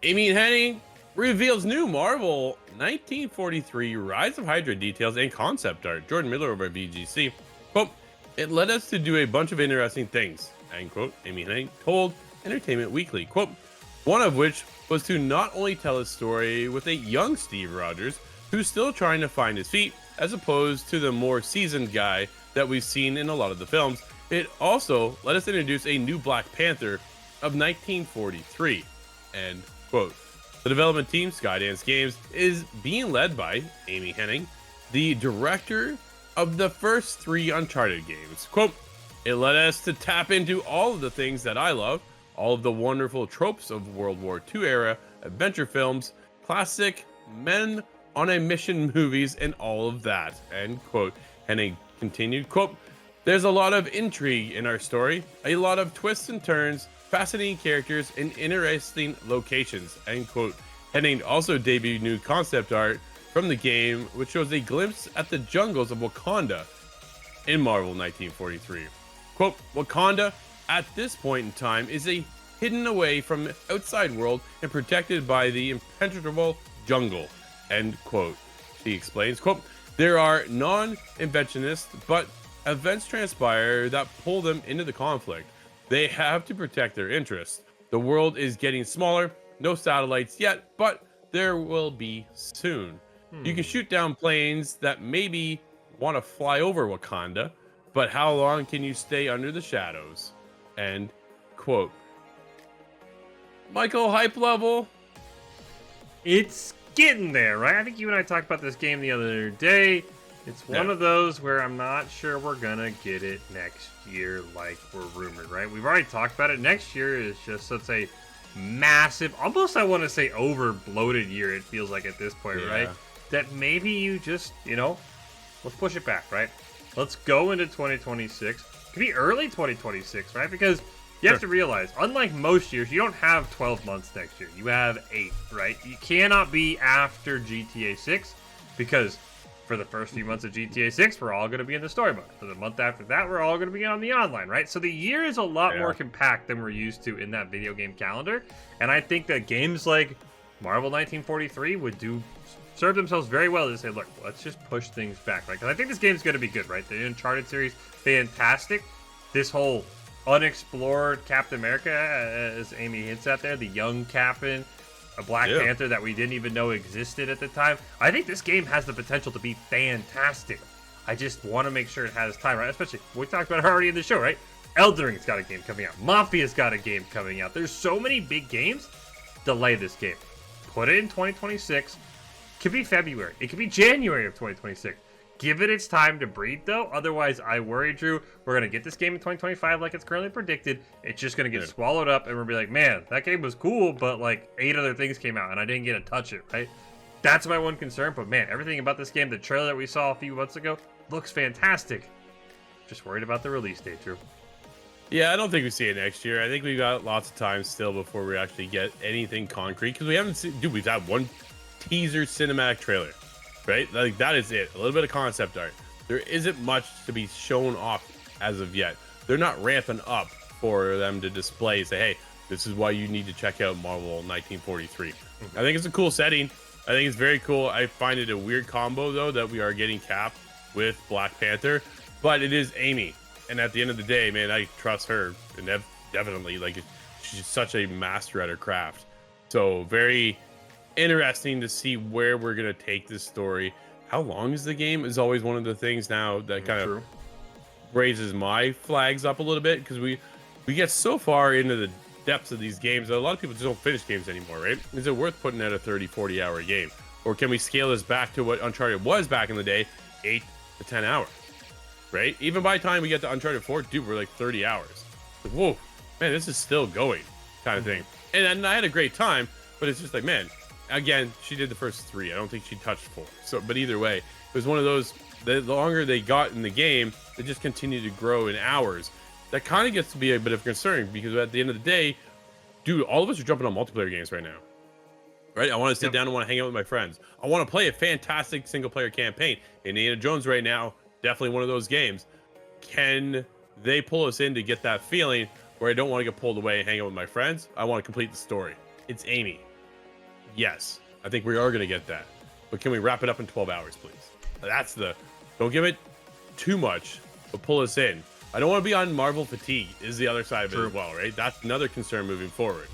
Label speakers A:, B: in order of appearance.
A: Amy Hennig reveals new Marvel 1943 Rise of Hydra details and concept art. Jordan Miller over at VGC. Quote, it led us to do a bunch of interesting things, end quote. Amy Hennig told Entertainment Weekly. Quote, one of which was to not only tell a story with a young Steve Rogers who's still trying to find his feet, as opposed to the more seasoned guy that we've seen in a lot of the films, it also let us introduce a new Black Panther of 1943. End quote. The development team, Skydance Games, is being led by Amy Hennig, the director of the first 3 Uncharted games. Quote, it led us to tap into all of the things that I love, all of the wonderful tropes of World War II era adventure films, classic men on a mission movies, and all of that. End quote. Hennig continued, quote, there's a lot of intrigue in our story, a lot of twists and turns, fascinating characters, and interesting locations, end quote. Hennig also debuted new concept art from the game, which shows a glimpse at the jungles of Wakanda in Marvel 1943. Quote, Wakanda at this point in time is a hidden away from the outside world and protected by the impenetrable jungle, end quote. He explains, quote, there are non-interventionists, but events transpire that pull them into the conflict. They have to protect their interests. The world is getting smaller, no satellites yet, but there will be soon. You can shoot down planes that maybe want to fly over Wakanda, but how long can you stay under the shadows? End quote. Michael, hype level?
B: It's getting there, right? I think you and I talked about this game the other day. It's one of those where I'm not sure we're gonna get it next year like we're rumored, right? We've already talked about it. Next year is just such a massive, almost I want to say over bloated year, it feels like at this point, right? That maybe you just, let's push it back, right? Let's go into 2026. It could be early 2026, right? Because you have to realize, unlike most years, you don't have 12 months next year. You have 8, right? You cannot be after GTA 6 because for the first few months of GTA 6, we're all going to be in the story mode. For the month after that, we're all going to be on the online, right? So the year is a lot more compact than we're used to in that video game calendar. And I think that games like Marvel 1943 would serve themselves very well to say, look, let's just push things back, right? Because I think this game's going to be good, right? The Uncharted series, fantastic. This whole unexplored Captain America, as Amy hints at there, the young Captain, a Black Panther that we didn't even know existed at the time. I think this game has the potential to be fantastic. I just want to make sure it has time, right? Especially, we talked about it already in the show, right? Elden Ring's got a game coming out. Mafia's got a game coming out. There's so many big games. Delay this game. Put it in 2026. It could be February. It could be January of 2026. Give it its time to breathe, though. Otherwise, I worry, Drew, we're going to get this game in 2025 like it's currently predicted. It's just going to get swallowed up, and we'll be like, man, that game was cool, but like 8 other things came out, and I didn't get to touch it, right? That's my one concern. But man, everything about this game, the trailer that we saw a few months ago, looks fantastic. Just worried about the release date, Drew.
A: Yeah, I don't think we see it next year. I think we've got lots of time still before we actually get anything concrete because we haven't seen, dude, we've had one teaser cinematic trailer. Right? Like, that is it. A little bit of concept art. There isn't much to be shown off as of yet. They're not ramping up for them to display, say, hey, this is why you need to check out Marvel 1943. I think it's a cool setting. I think it's very cool. I find it a weird combo, though, that we are getting Cap with Black Panther, but it is Amy. And at the end of the day, man, I trust her. And definitely, like, she's such a master at her craft. So, very interesting to see where we're gonna take this story. How long is the game is always one of the things now that kind of raises my flags up a little bit because we get so far into the depths of these games that a lot of people just don't finish games anymore, right? Is it worth putting out a 30-40 hour game, or can we scale this back to what Uncharted was back in the day, 8 to 10 hours, right? Even by the time we get to Uncharted 4, dude, we're like 30 hours. Like, whoa, man, this is still going, kind of thing. And I had a great time, but it's just like, man. Again, she did the first 3. I don't think she touched 4. So, but either way, it was one of those. The longer they got in the game, they just continued to grow in hours. That kind of gets to be a bit of concern because at the end of the day, dude, all of us are jumping on multiplayer games right now. Right? I want to sit down and want to hang out with my friends. I want to play a fantastic single player campaign. Indiana Jones right now, definitely one of those games. Can they pull us in to get that feeling where I don't want to get pulled away and hang out with my friends? I want to complete the story. It's Amy. Yes, I think we are going to get that. But can we wrap it up in 12 hours, please? That's the... Don't give it too much, but pull us in. I don't want to be on Marvel fatigue is the other side of it as well, right? That's another concern moving forward.